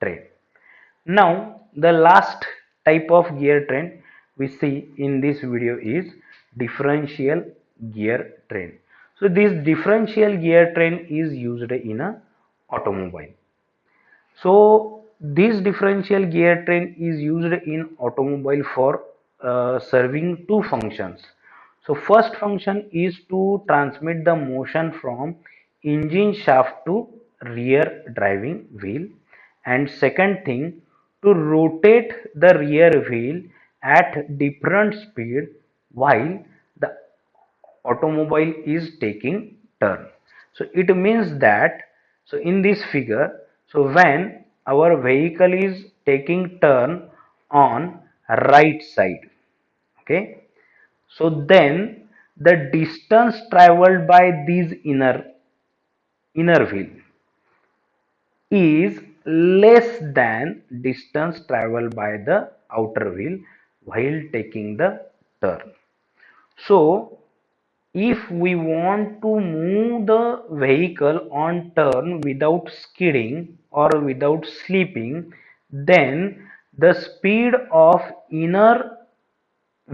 train. Now the last type of gear train we see in this video is differential gear train. So this differential gear train is used in a automobile. So this differential gear train is used in automobile for serving two functions. So first function is to transmit the motion from engine shaft to rear driving wheel, and second thing to rotate the rear wheel at different speed while the automobile is taking turn. So it means that, so in this figure, so when our vehicle is taking turn on right side, okay, so then the distance traveled by these inner wheel is less than distance traveled by the outer wheel while taking the turn. So if we want to move the vehicle on turn without skidding or without slipping, then the speed of inner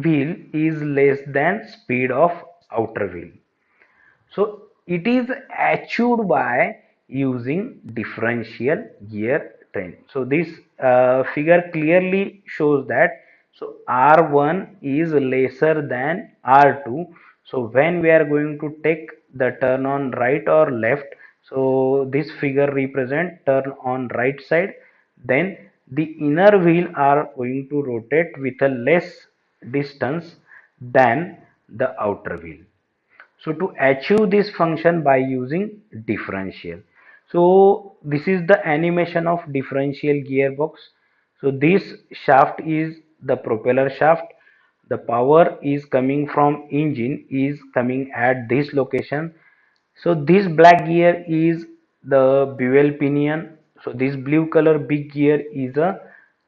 wheel is less than speed of outer wheel. So it is achieved by using differential gear train. So this figure clearly shows that, so R1 is lesser than R2. So when we are going to take the turn on right or left, so this figure represent turn on right side, then the inner wheel are going to rotate with a less distance than the outer wheel. So to achieve this function by using differential. So this is the animation of differential gearbox. So this shaft is the propeller shaft. The power is coming from engine is coming at this location. So this black gear is the bevel pinion. So this blue color big gear is a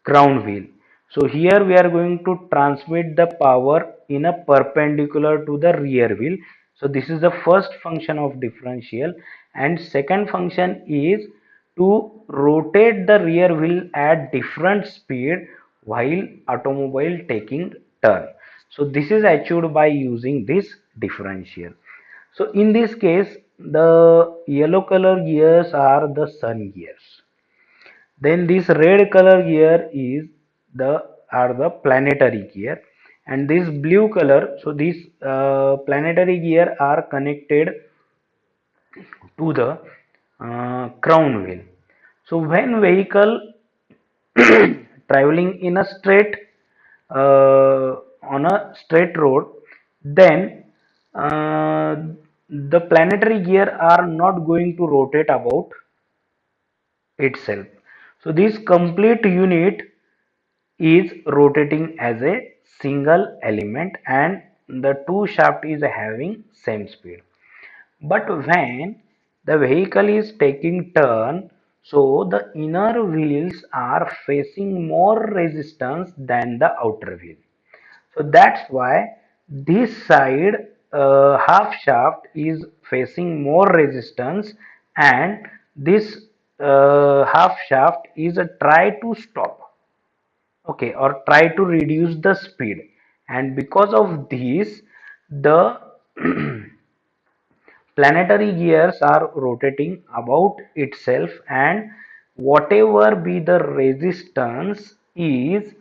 crown wheel. So here we are going to transmit the power in a perpendicular to the rear wheel. So this is the first function of differential, and second function is to rotate the rear wheel at different speed while automobile taking turn. So this is achieved by using this differential. So in this case, the yellow color gears are the sun gears. Then this red color gear is the are the planetary gear, and this blue color. So these planetary gear are connected to the crown wheel. So when vehicle traveling in a straight on a straight road, then uh, the planetary gear are not going to rotate about itself. So this complete unit is rotating as a single element, and the two shaft is having same speed. But when the vehicle is taking turn, so the inner wheels are facing more resistance than the outer wheel. So that's why this side half shaft is facing more resistance, and this half shaft is a try to stop, okay, or try to reduce the speed, and because of this the planetary gears are rotating about itself, and whatever be the resistance is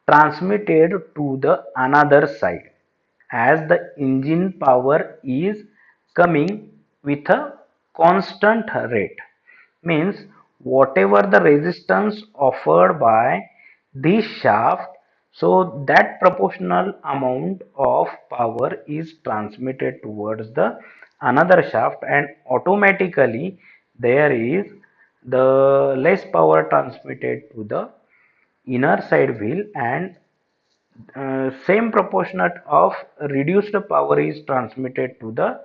transmitted to the another side, as the engine power is coming with a constant rate. Means whatever the resistance offered by this shaft, so that proportional amount of power is transmitted towards the another shaft, and automatically there is the less power transmitted to the inner side wheel, and same proportionate of reduced power is transmitted to the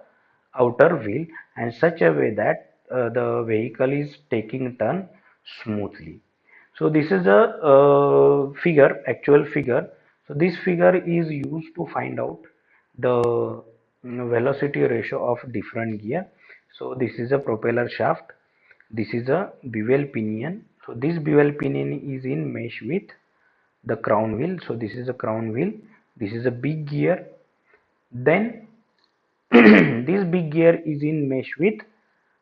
outer wheel, and such a way that the vehicle is taking turn smoothly. So this is a figure, actual figure. So this figure is used to find out the velocity ratio of different gear. So this is a propeller shaft, this is a bevel pinion, So this bevel pinion is in mesh with the crown wheel. So this is a crown wheel, this is a big gear, then this big gear is in mesh with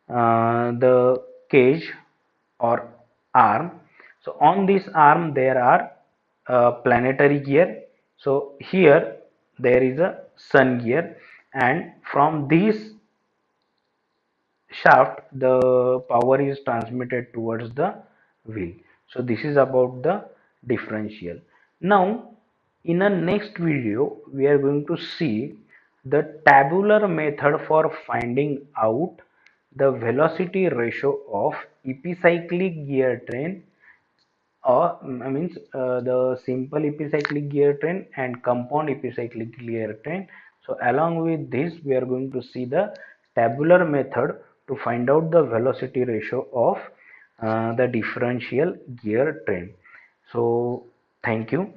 the cage or arm. So on this arm there are planetary gear. So here there is a sun gear, and from this shaft the power is transmitted towards the wheel. So this is about the differential. Now in a next video we are going to see the tabular method for finding out the velocity ratio of epicyclic gear train, or means the simple epicyclic gear train and compound epicyclic gear train. So along with this we are going to see the tabular method to find out the velocity ratio of the differential gear train. So thank you.